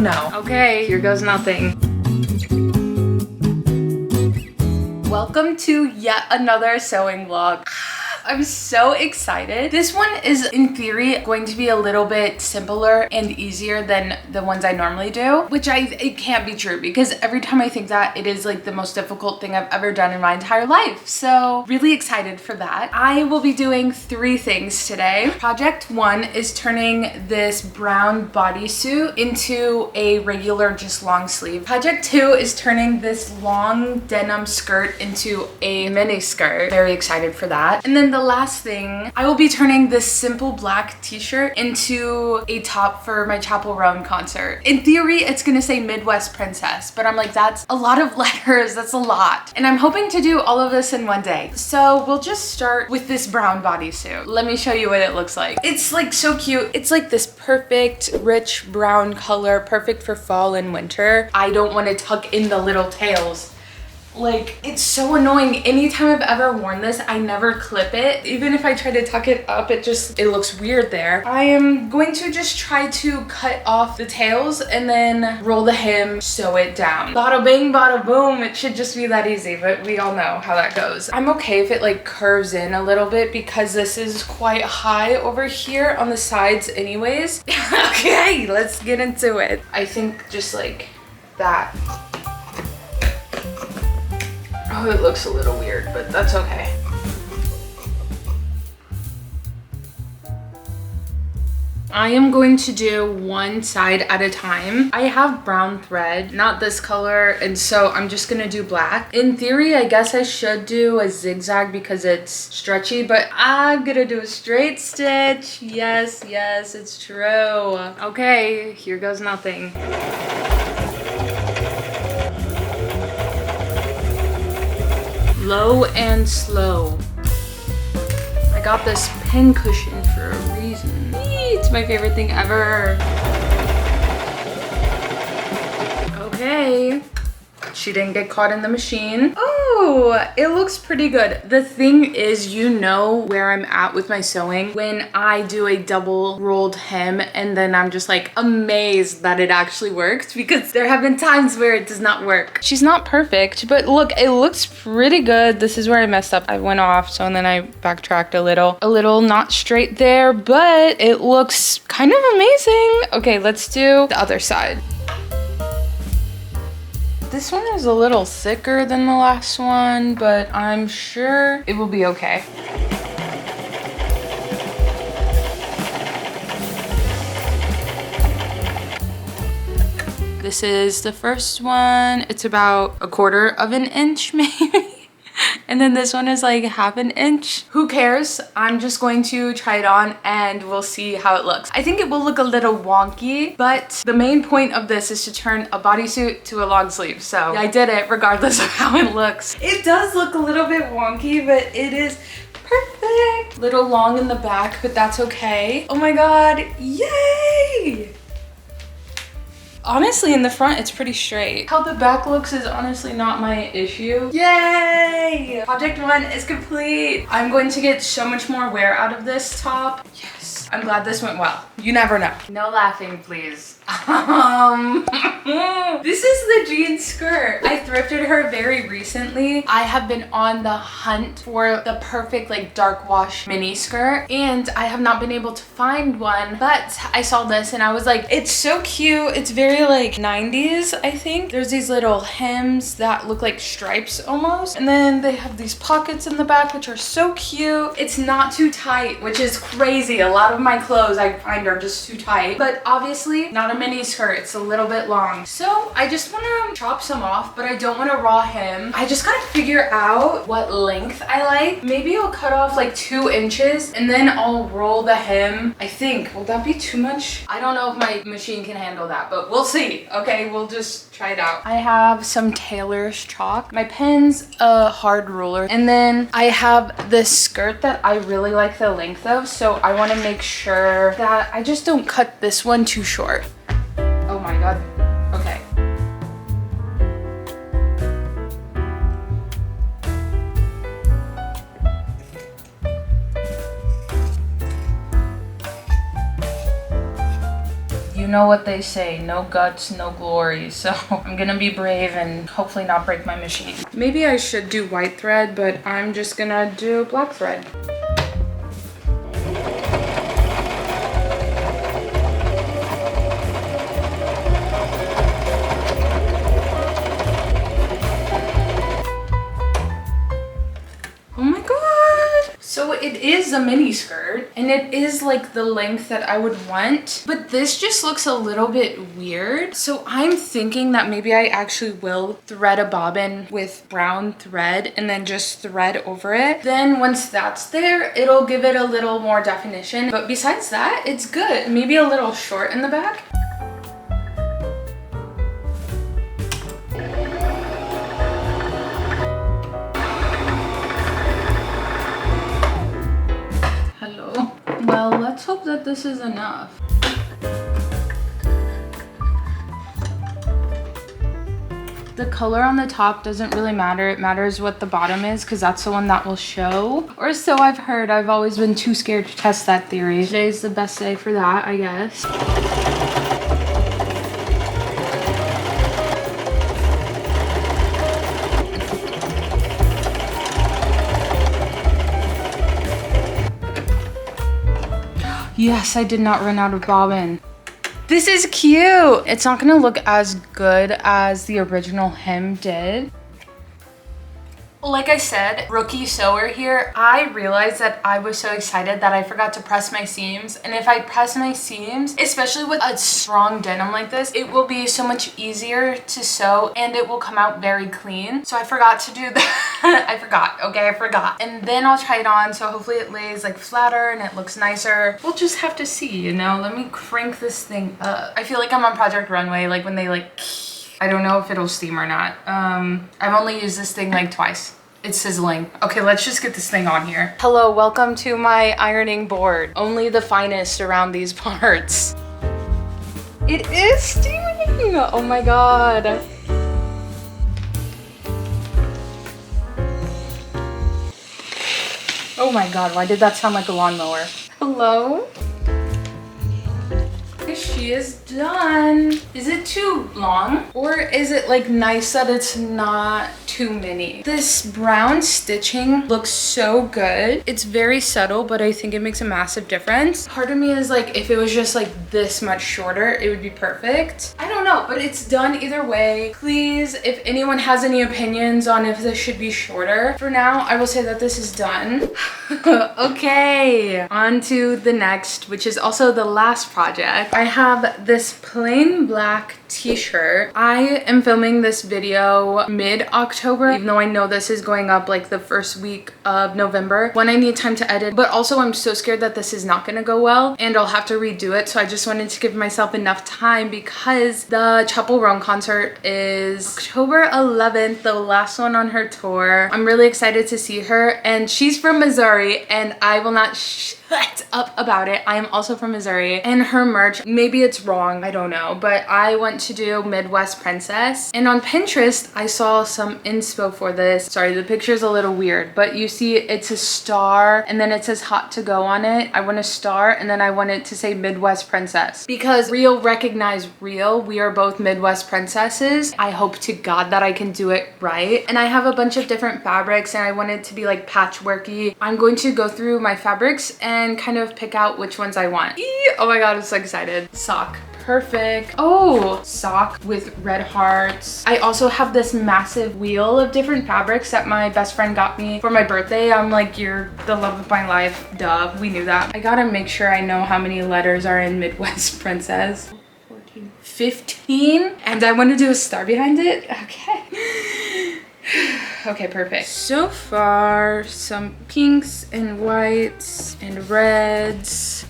no. Okay, here goes nothing. Welcome to yet another sewing vlog. I'm so excited. This one is, in theory, going to be a little bit simpler and easier than the ones I normally do, which it can't be true because every time I think that, it is like the most difficult thing I've ever done in my entire life. So really excited for that. I will be doing 3 things today. Project 1 is turning this brown bodysuit into a regular just long sleeve. Project 2 is turning this long denim skirt into a mini skirt. Very excited for that. And then the last thing, I will be turning this simple black t-shirt into a top for my Chappel Roan concert. In theory, it's gonna say Midwest Princess, but I'm like, that's a lot of letters, that's a lot. And I'm hoping to do all of this in one day. So we'll just start with this brown bodysuit. Let me show you what it looks like. It's like so cute. It's like this perfect, rich brown color, perfect for fall and winter. I don't wanna tuck in the little tails. Like, it's so annoying. Anytime I've ever worn this, I never clip it. Even if I try to tuck it up, it looks weird there. I am going to just try to cut off the tails and then roll the hem, sew it down. Bada bing, bada boom. It should just be that easy, but we all know how that goes. I'm okay if it like curves in a little bit because this is quite high over here on the sides anyways. Okay, let's get into it. I think just like that. Oh, it looks a little weird, but that's okay. I am going to do one side at a time. I have brown thread, not this color, and so I'm just gonna do black. In theory, I guess I should do a zigzag because it's stretchy, but I'm gonna do a straight stitch. Yes, yes, it's true. Okay, here goes nothing. Low and slow. I got this pin cushion for a reason. It's my favorite thing ever. Okay. She didn't get caught in the machine. Oh, it looks pretty good. The thing is, you know where I'm at with my sewing when I do a double rolled hem and then I'm just like amazed that it actually works because there have been times where it does not work. She's not perfect, but look, it looks pretty good. This is where I messed up. I went off, so and then I backtracked a little not straight there, but it looks kind of amazing. Okay, let's do the other side. This one is a little thicker than the last one, but I'm sure it will be okay. This is the first one. It's about 1/4 of an inch maybe. And then this one is like 1/2 inch. Who cares? I'm just going to try it on and we'll see how it looks. I think it will look a little wonky, but the main point of this is to turn a bodysuit to a long sleeve. So I did it regardless of how it looks. It does look a little bit wonky, but it is perfect. Little long in the back, but that's okay. Oh my God, yay! Honestly, in the front, it's pretty straight. How the back looks is honestly not my issue. Yay! Project 1 is complete. I'm going to get so much more wear out of this top. Yes. I'm glad this went well. You never know. No laughing, please. This is the jean skirt. I thrifted her very recently. I have been on the hunt for the perfect like dark wash mini skirt and I have not been able to find one, but I saw this and I was like, it's so cute. It's very like 90s, I think. There's these little hems that look like stripes almost. And then they have these pockets in the back, which are so cute. It's not too tight, which is crazy. A lot of my clothes I find are just too tight, but obviously not a mini skirt. It's a little bit long. So I just want to chop some off, but I don't want to raw hem. I just gotta figure out what length I like. Maybe I'll cut off like 2 inches and then I'll roll the hem. I think, will that be too much? I don't know if my machine can handle that, but we'll see. Okay, we'll just try it out. I have some Taylor's chalk. My pen's a hard ruler. And then I have this skirt that I really like the length of, so I want to make sure that I just don't cut this one too short. Oh my God. Okay. You you know what they say, no guts, no glory. So I'm gonna be brave and hopefully not break my machine. Maybe I should do white thread, but I'm just gonna do black thread. Oh my god! So it is a mini skirt and it is like the length that I would want, but this just looks a little bit weird. So I'm thinking that maybe I actually will thread a bobbin with brown thread and then just thread over it. Then once that's there, it'll give it a little more definition. But besides that, it's good. Maybe a little short in the back. Well, let's hope that this is enough. The color on the top doesn't really matter. It matters what the bottom is because that's the one that will show. Or so I've heard. I've always been too scared to test that theory. Today's the best day for that, I guess. Yes, I did not run out of bobbin. This is cute. It's not gonna look as good as the original hem did. Like I said, rookie sewer here, I realized that I was so excited that I forgot to press my seams. And if I press my seams, especially with a strong denim like this, it will be so much easier to sew and it will come out very clean. So I forgot to do that. I forgot. And then I'll try it on. So hopefully it lays like flatter and it looks nicer. We'll just have to see, you know? Let me crank this thing up. I feel like I'm on Project Runway, like when they like, I don't know if it'll steam or not. I've only used this thing like twice. It's sizzling. Okay, let's just get this thing on here. Hello, welcome to my ironing board. Only the finest around these parts. It is steaming! Oh my god. Oh my god, why did that sound like a lawnmower? Hello? She is done. Is it too long? Or is it like nice that it's not too mini? This brown stitching looks so good. It's very subtle, but I think it makes a massive difference. Part of me is like, if it was just like this much shorter, it would be perfect. I don't know, but it's done either way. Please, if anyone has any opinions on if this should be shorter, for now, I will say that this is done. Okay, on to the next, which is also the last project. I have this plain black t-shirt. I am filming this video mid-October, even though I know this is going up like the first week of November when I need time to edit, but also I'm so scared that this is not gonna go well and I'll have to redo it. So I just wanted to give myself enough time because the Chappel Roan concert is October 11th, the last one on her tour. I'm really excited to see her, and she's from Missouri and I will not shut up about it. I am also from Missouri, and her merch, maybe it's wrong, I don't know, but I went to do Midwest Princess, and on Pinterest I saw some inspo for this. Sorry, the picture's a little weird, but you see it's a star and then it says hot to go on it. I want a star and then I want it to say Midwest Princess because real recognize real. We are both Midwest princesses. I hope to God that I can do it right. And I have a bunch of different fabrics and I want it to be like patchworky. I'm going to go through my fabrics and kind of pick out which ones I want. Oh my god, I'm so excited. Sock. Perfect. Oh, sock with red hearts. I also have this massive wheel of different fabrics that my best friend got me for my birthday. I'm like, you're the love of my life. Duh, we knew that. I gotta make sure I know how many letters are in Midwest Princess. 14, 15, and I want to do a star behind it. Okay. Okay, perfect. So far, some pinks and whites and reds.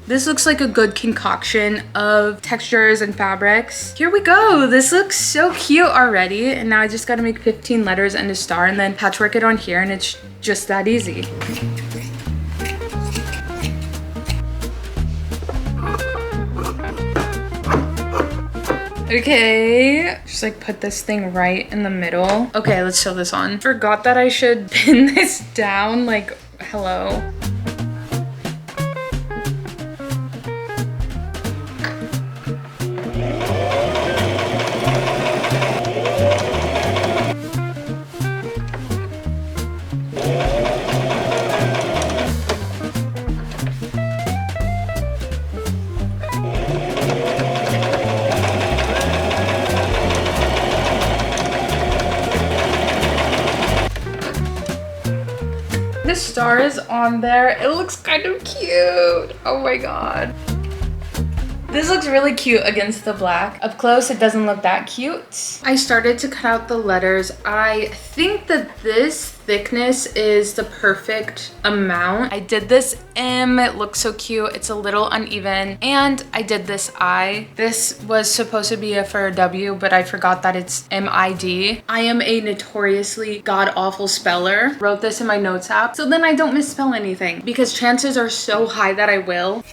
This looks like a good concoction of textures and fabrics. Here we go. This looks so cute already. And now I just gotta make 15 letters and a star and then patchwork it on here, and it's just that easy. Okay, just like put this thing right in the middle. Okay, let's sew this on. Forgot that I should pin this down, like, hello. The star is on there. It looks kind of cute. Oh my god. This looks really cute against the black. Up close, it doesn't look that cute. I started to cut out the letters. I think that this thickness is the perfect amount. I did this M, it looks so cute. It's a little uneven. And I did this I. This was supposed to be for a W, but I forgot that it's M-I-D. I am a notoriously god-awful speller. Wrote this in my notes app, so then I don't misspell anything because chances are so high that I will.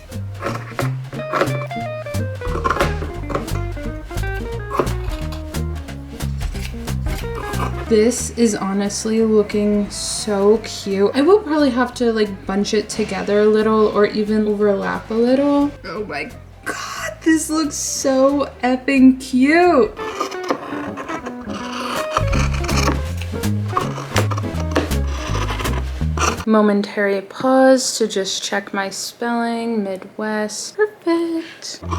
This is honestly looking so cute. I will probably have to like bunch it together a little or even overlap a little. Oh my god, this looks so effing cute. Momentary pause to just check my spelling. Midwest. Perfect. My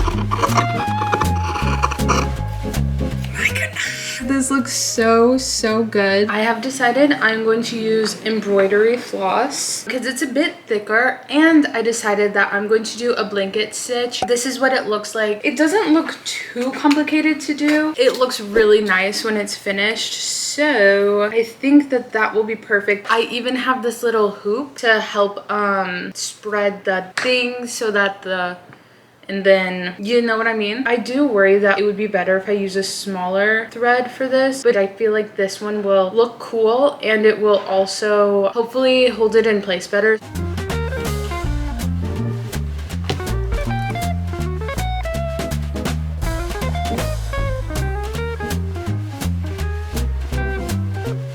goodness. This looks so good. I have decided I'm going to use embroidery floss because it's a bit thicker, and I decided that I'm going to do a blanket stitch. This is what it looks like. It doesn't look too complicated to do. It looks really nice when it's finished. So I think that that will be perfect. I even have this little hoop to help spread the thing so that and then, you know what I mean? I do worry that it would be better if I use a smaller thread for this, but I feel like this one will look cool and it will also hopefully hold it in place better.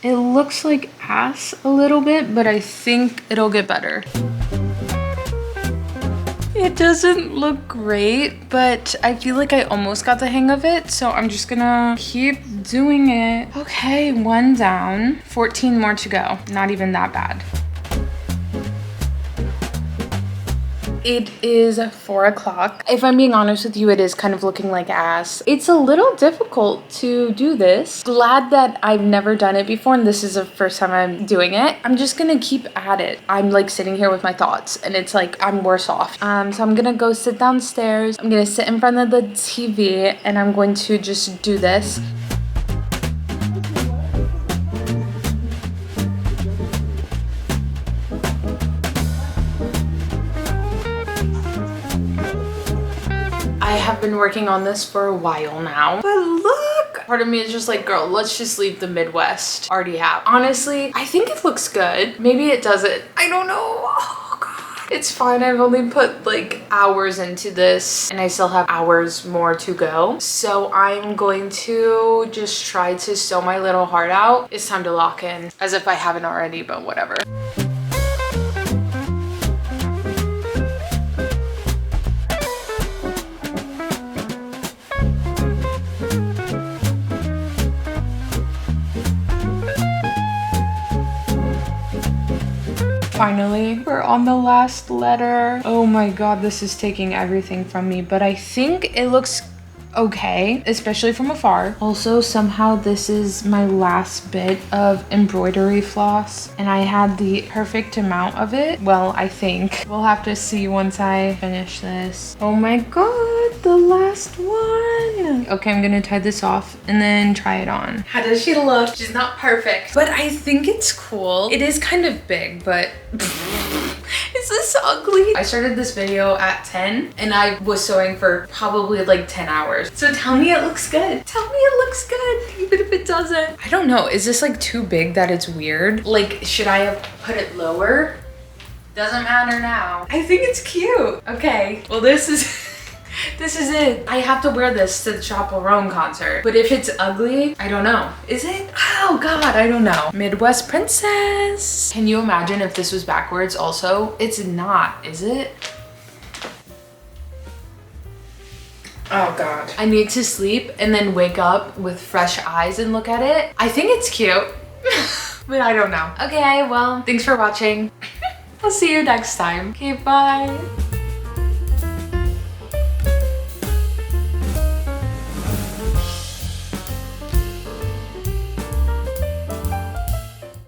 It looks like ass a little bit, but I think it'll get better. It doesn't look great, but I feel like I almost got the hang of it, so I'm just gonna keep doing it. Okay, 1 down, 14 more to go. Not even that bad. It is 4 o'clock. If I'm being honest with you, it is kind of looking like ass. It's a little difficult to do this. Glad that I've never done it before and this is the first time I'm doing it. I'm just gonna keep at it. I'm like sitting here with my thoughts and it's like I'm worse off. So I'm gonna go sit downstairs. I'm gonna sit in front of the TV and I'm going to just do this. I have been working on this for a while now, but look! Part of me is just like, girl, let's just leave the Midwest already have. Honestly, I think it looks good. Maybe it doesn't. I don't know. Oh god. It's fine. I've only put like hours into this and I still have hours more to go. So I'm going to just try to sew my little heart out. It's time to lock in, as if I haven't already, but whatever. Finally, we're on the last letter. Oh my god, this is taking everything from me, but I think it looks okay, especially from afar. Also, somehow this is my last bit of embroidery floss and I had the perfect amount of it. Well, I think. We'll have to see once I finish this. Oh my god, the last one. Okay, I'm gonna tie this off and then try it on. How does she look? She's not perfect, but I think it's cool. It is kind of big, but is this ugly? I started this video at 10 and I was sewing for probably like 10 hours. So tell me it looks good. Tell me it looks good, even if it doesn't. I don't know, is this like too big that it's weird? Like, should I have put it lower? Doesn't matter now. I think it's cute. Okay, well this is it. I have to wear this to the Chappel Roan concert. But if it's ugly, I don't know. Is it? Oh god, I don't know. Midwest princess. Can you imagine if this was backwards also? It's not, is it? Oh god. I need to sleep and then wake up with fresh eyes and look at it. I think it's cute, but I don't know. Okay, well, thanks for watching. I'll see you next time. Okay, bye.